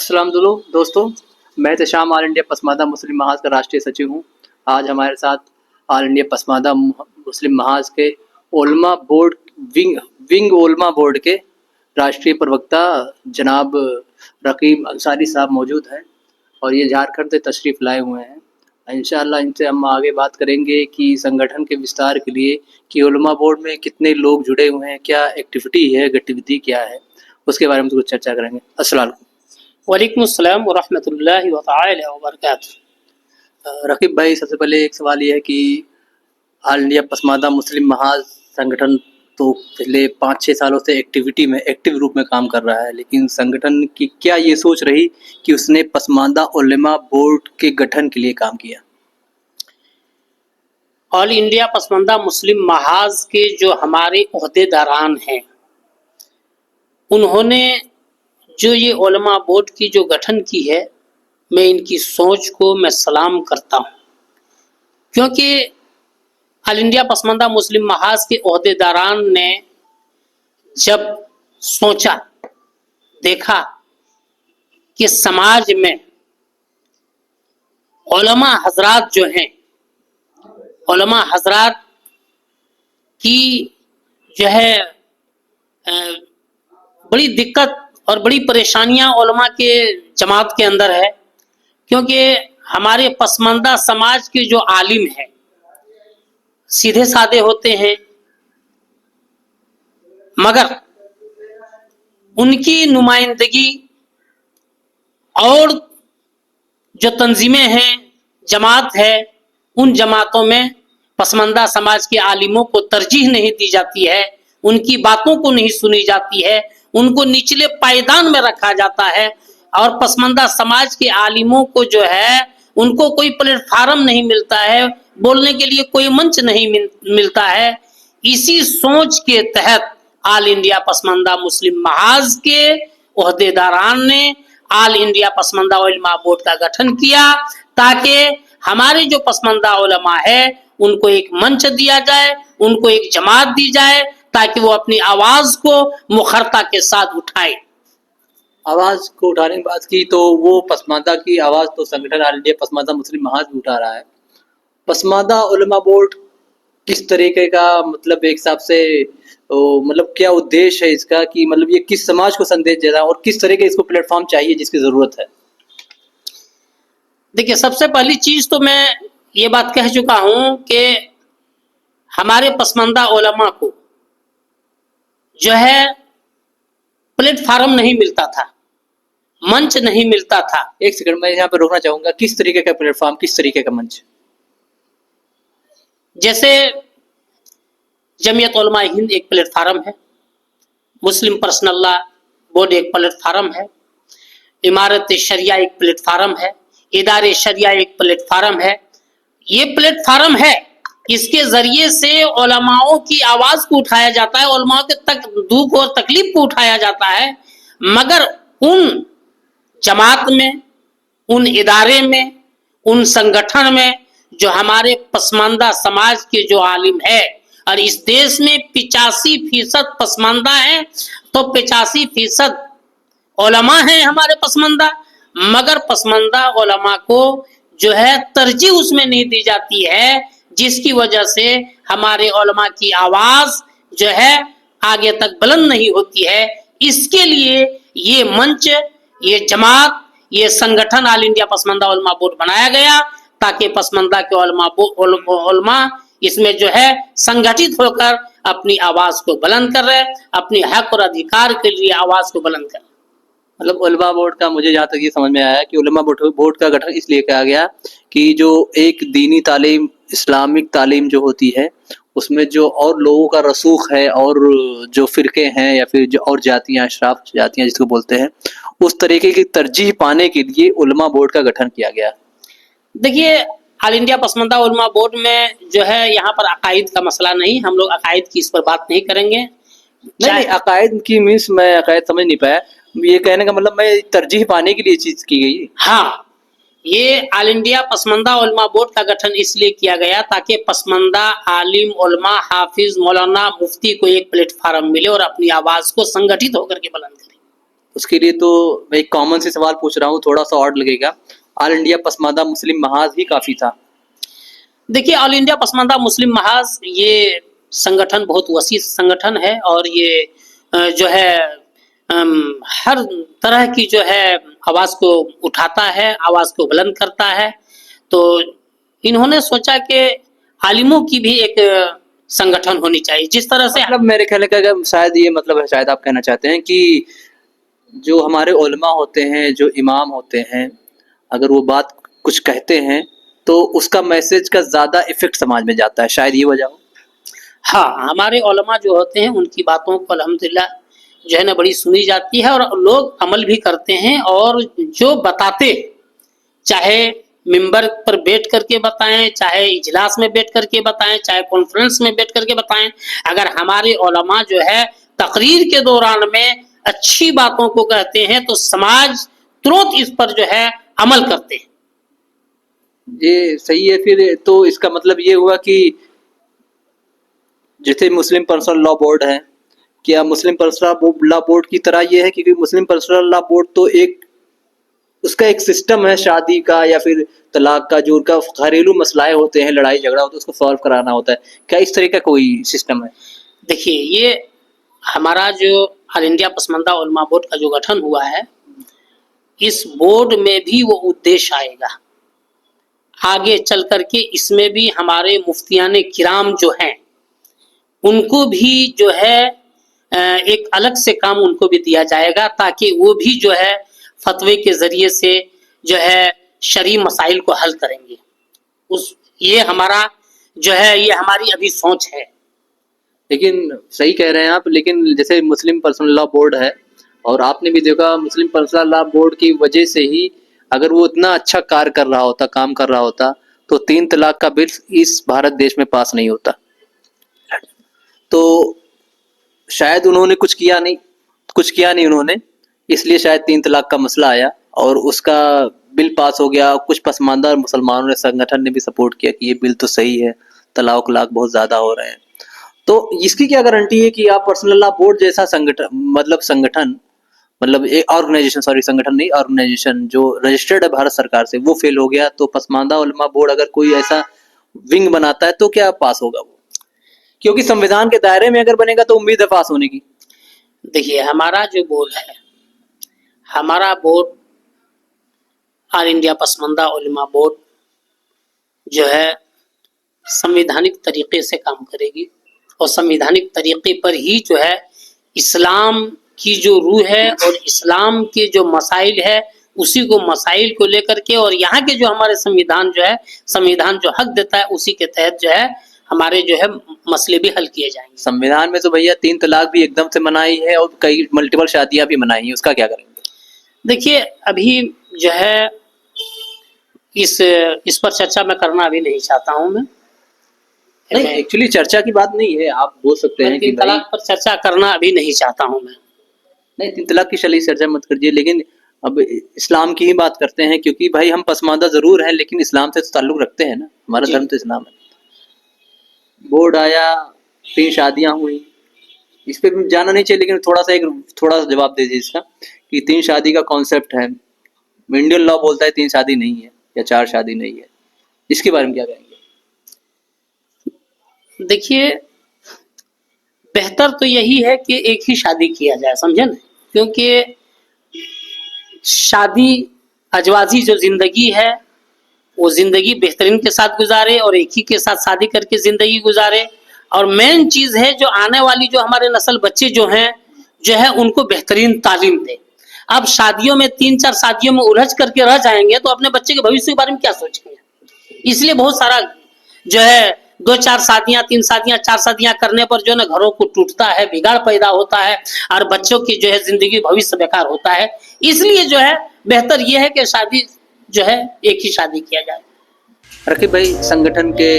अस्सलाम दोस्तों, मैं तशाम ऑल इंडिया पसमानदा मुस्लिम महाज का राष्ट्रीय सचिव हूँ। आज हमारे साथ ऑल इंडिया पसमानदा मुस्लिम महाज के उलमा बोर्ड विंग उलमा बोर्ड के राष्ट्रीय प्रवक्ता जनाब रकीब अंसारी साहब मौजूद हैं और ये झारखंड से तशरीफ़ लाए हुए हैं। इंशाअल्लाह इनसे हम आगे बात करेंगे कि संगठन के विस्तार के लिए कि उलमा बोर्ड में कितने लोग जुड़े हुए हैं, क्या एक्टिविटी है, गतिविधि क्या है, उसके बारे में कुछ चर्चा करेंगे। अस्सलाम वालेकुम अस्सलाम व रहमतुल्लाहि व तआला व बरकातुहू। रकीब भाई, सबसे पहले एक सवाल ये है कि ऑल इंडिया पसमानदा मुस्लिम महाज संगठन तो पिछले 5-6 सालों से एक्टिव रूप में काम कर रहा है, लेकिन संगठन की क्या ये सोच रही कि उसने पसमानदा उलेमा बोर्ड के गठन के लिए काम किया? ऑल इंडिया पसमानदा मुस्लिम महाज के जो हमारे ओहदेदारान हैं, उन्होंने जो ये उलमा बोर्ड की जो गठन की है, मैं इनकी सोच को मैं सलाम करता हूँ, क्योंकि ऑल इंडिया पसमानदा मुस्लिम महाज के ओहदेदारान ने जब सोचा, देखा कि समाज में उलमा हजरात जो हैं, उलमा हजरात की जो है बड़ी दिक्कत और बड़ी परेशानियां उलमा के जमात के अंदर है, क्योंकि हमारे पसमानदा समाज के जो आलिम हैं सीधे साधे होते हैं, मगर उनकी नुमाइंदगी और जो तंजीमें हैं, जमात है, उन जमातों में पसमानदा समाज के आलिमों को तरजीह नहीं दी जाती है, उनकी बातों को नहीं सुनी जाती है, उनको निचले पायदान में रखा जाता है और पसमानदा समाज के आलिमों को जो है उनको कोई प्लेटफार्म नहीं मिलता है, बोलने के लिए कोई मंच नहीं मिलता है। इसी सोच के तहत ऑल इंडिया पसमानदा मुस्लिम महाज के ओहदेदारान ने ऑल इंडिया पसमानदा उलमा बोर्ड का गठन किया, ताकि हमारे जो पसमानदा उलमा है उनको एक मंच दिया जाए, उनको एक जमात दी जाए, ताकि वो अपनी आवाज को मुखरता के साथ उठाए। आवाज को उठाने की बात की तो वो पसमानदा की आवाज तो संगठन ऑल इंडिया पसमानदा मुस्लिम महाज भी उठा रहा है। पसमानदा उलमा बोर्ड किस तरीके का, मतलब एक हिसाब से मतलब क्या उद्देश्य है इसका, कि मतलब ये किस समाज को संदेश दे रहा है और किस तरह के इसको प्लेटफॉर्म चाहिए जिसकी जरूरत है? देखिए, सबसे पहली चीज तो मैं ये बात कह चुका हूं कि हमारे पसमानदा उलमा को जो है प्लेटफार्म नहीं मिलता था, मंच नहीं मिलता था। एक सेकंड, मैं यहाँ पे रोकना चाहूंगा। किस तरीके का प्लेटफॉर्म, किस तरीके का मंच? जैसे जमीयत उलमा हिंद एक प्लेटफार्म है, मुस्लिम पर्सनल लॉ बोर्ड एक प्लेटफार्म है, इमारत शरिया एक प्लेटफार्म है, इदारे शरिया एक प्लेटफार्म है। ये प्लेटफार्म है, इसके जरिए से उलमाओं की आवाज को उठाया जाता है, उलमाओं के तक दुख और तकलीफ को उठाया जाता है। मगर उन जमात में, उन इदारे में, उन संगठन में जो हमारे पसमानदा समाज के जो आलिम है, और इस देश में 85% पसमानदा है, तो 85% उलमा है हमारे पसमानदा, मगर पसमानदा उलमा को जो है तरजीह उसमें नहीं दी जाती है, जिसकी वजह से हमारे उलमा की आवाज जो है आगे तक बुलंद नहीं होती है। इसके लिए ये मंच, ये जमात, ये संगठन ऑल इंडिया पसमानदा उलमा बोर्ड बनाया गया, ताकि पसमानदा के उलमा इसमें जो है संगठित होकर अपनी आवाज को बुलंद कर रहे, अपनी हक और अधिकार के लिए आवाज को बुलंद कर। मतलब उलमा बोर्ड का मुझे जहाँ तक ये समझ में आया कि उलमा बोर्ड का गठन इसलिए किया गया कि जो एक दीनी तालीम, इस्लामिक तालीम जो होती है, उसमें जो और लोगों का रसूख है और जो फिरके हैं या फिर जो और जातियाँ, अशराफ जातियाँ जिसको बोलते हैं, उस तरीके की तरजीह पाने के लिए उलमा बोर्ड का गठन किया गया। देखिए, ऑल इंडिया पसमानदा उलमा बोर्ड में जो है यहाँ पर अकायद का मसला नहीं, हम लोग अकायद की इस पर बात नहीं करेंगे। नहीं, अकायद की मीन्स मैं अकायद समझ नहीं पाया। ये कहने का मतलब मैं तरजीह पाने के लिए चीज की गई। हाँ, ये ऑल इंडिया पसमानदा उलमा बोर्ड का गठन इसलिए किया गया ताकि पसमानदा आलिम, उलमा, हाफिज, मौलाना, मुफ्ती को एक प्लेटफार्म मिले और अपनी आवाज को संगठित होकर के बुलंद करें। उसके लिए तो मैं एक कॉमन से सवाल पूछ रहा हूँ, थोड़ा सा ऑड लगेगा, ऑल इंडिया पसमानदा मुस्लिम महाज ही काफी था। देखिए, ऑल इंडिया पसमानदा मुस्लिम महाज ये संगठन बहुत वसी संगठन है और ये जो है हर तरह की जो है आवाज को उठाता है, आवाज को बुलंद करता है। तो इन्होंने सोचा कि आलिमों की भी एक संगठन होनी चाहिए, जिस तरह से मतलब मेरे ख्याल का शायद ये मतलब है, शायद आप कहना चाहते हैं कि जो हमारे उलमा होते हैं, जो इमाम होते हैं, अगर वो बात कुछ कहते हैं तो उसका मैसेज का ज्यादा इफेक्ट समाज में जाता है, शायद ये वजह हो। हाँ, हमारे उलमा जो होते हैं उनकी बातों को अल्हम्दुलिल्लाह जो है ना बड़ी सुनी जाती है और लोग अमल भी करते हैं, और जो बताते, चाहे मिंबर पर बैठ करके बताएं, चाहे इजलास में बैठ करके बताएं, चाहे कॉन्फ्रेंस में बैठ करके बताएं, अगर हमारे उलमा जो है तकरीर के दौरान में अच्छी बातों को कहते हैं तो समाज तुरंत इस पर जो है अमल करते हैं। ये सही है। फिर तो इसका मतलब ये हुआ कि जैसे मुस्लिम पर्सनल लॉ बोर्ड है, क्या मुस्लिम पर्सनल लॉ बोर्ड की तरह ये है, क्योंकि मुस्लिम पर्सनल लॉ बोर्ड तो एक उसका एक सिस्टम है शादी का या फिर तलाक का, जो उनका घरेलू मसलाएं होते हैं, लड़ाई झगड़ा होता है, उसको सॉल्व कराना होता है, क्या इस तरह का कोई सिस्टम है? देखिए, ये हमारा जो ऑल इंडिया पसमानदा उलमा बोर्ड का जो गठन हुआ है, इस बोर्ड में भी वो उद्देश्य आएगा आगे चल करके। इसमें भी हमारे मुफ्तियाने किराम जो हैं उनको भी जो है एक अलग से काम उनको भी दिया जाएगा, ताकि वो भी जो है फतवे के जरिए से जो है शरई मसाइल को हल करेंगे। ये हमारा जो है, ये हमारी अभी सोच है। लेकिन सही कह रहे हैं आप, लेकिन जैसे मुस्लिम पर्सनल लॉ बोर्ड है, और आपने भी देखा मुस्लिम पर्सनल लॉ बोर्ड की वजह से ही अगर वो इतना अच्छा कार्य कर रहा होता, काम कर रहा होता, तो 3 तलाक का बिल इस भारत देश में पास नहीं होता। तो शायद उन्होंने कुछ किया नहीं उन्होंने, इसलिए शायद 3 तलाक का मसला आया और उसका बिल पास हो गया। कुछ पसमानदा मुसलमानों ने, संगठन ने भी सपोर्ट किया कि ये बिल तो सही है, तलाक लाक बहुत ज्यादा हो रहे हैं। तो इसकी क्या गारंटी है कि आप पर्सनल लॉ बोर्ड जैसा संगठन मतलब एक ऑर्गेनाइजेशन, सॉरी संगठन नहीं, ऑर्गेनाइजेशन जो रजिस्टर्ड है भारत सरकार से, वो फेल हो गया, तो पसमानदा उलमा बोर्ड अगर कोई ऐसा विंग बनाता है तो क्या पास होगा वो? क्योंकि संविधान के दायरे में अगर बनेगा तो उम्मीद है पास होने की। देखिए, हमारा जो बोर्ड है, हमारा बोर्ड ऑल इंडिया पसमानदा उलमा बोर्ड जो है संवैधानिक तरीके से काम करेगी, और संवैधानिक तरीके पर ही जो है इस्लाम की जो रूह है और इस्लाम के जो मसाइल है, उसी को मसाइल को लेकर के, और यहाँ के जो हमारे संविधान जो है, संविधान जो हक देता है उसी के तहत जो है हमारे जो है मसले भी हल किए जाएंगे। संविधान में तो भैया 3 तलाक भी एकदम से मनाई है और कई मल्टीपल शादियां भी मनाई है, उसका क्या करेंगे? देखिए, अभी जो है इस पर चर्चा मैं करना अभी नहीं चाहता हूँ। मैं नहीं, एक्चुअली चर्चा की बात नहीं है, आप बोल सकते हैं कि 3 तलाक पर चर्चा करना अभी नहीं चाहता हूँ मैं। नहीं, 3 तलाक की चलिए चर्चा मत करिए, लेकिन अब इस्लाम की ही बात करते हैं, क्योंकि भाई हम पसमानदा जरूर हैं लेकिन इस्लाम से तो ताल्लुक रखते हैं ना, हमारा धर्म तो इस्लाम है। बोर्ड आया, 3 शादियां हुई, इस पे जाना नहीं चाहिए, लेकिन थोड़ा सा जवाब दीजिए इसका कि 3 शादी का कॉन्सेप्ट है, इंडियन लॉ बोलता है 3 शादी नहीं है या 4 शादी नहीं है, इसके बारे में क्या कहेंगे? देखिए, बेहतर तो यही है कि एक ही शादी किया जाए, समझे ना, क्योंकि शादी अजवाजी जो जिंदगी है वो जिंदगी बेहतरीन के साथ गुजारे और एक ही के साथ शादी करके जिंदगी गुजारे। और मेन चीज है जो आने वाली जो हमारे नस्ल बच्चे जो है उनको बेहतरीन तालीम दे। अब शादियों में 3-4 शादियों में उलझ करके रह जाएंगे तो अपने बच्चे के भविष्य के बारे में क्या सोचेंगे? इसलिए बहुत सारा जो है 2-4 शादियां, 3 शादियां, 4 शादियां करने पर जो है ना घरों को टूटता है, बिगाड़ पैदा होता है और बच्चों की जो है जिंदगी भविष्य बेकार होता है। इसलिए जो है बेहतर यह है कि शादी जो है एक ही शादी किया जाए। रकीब भाई, संगठन के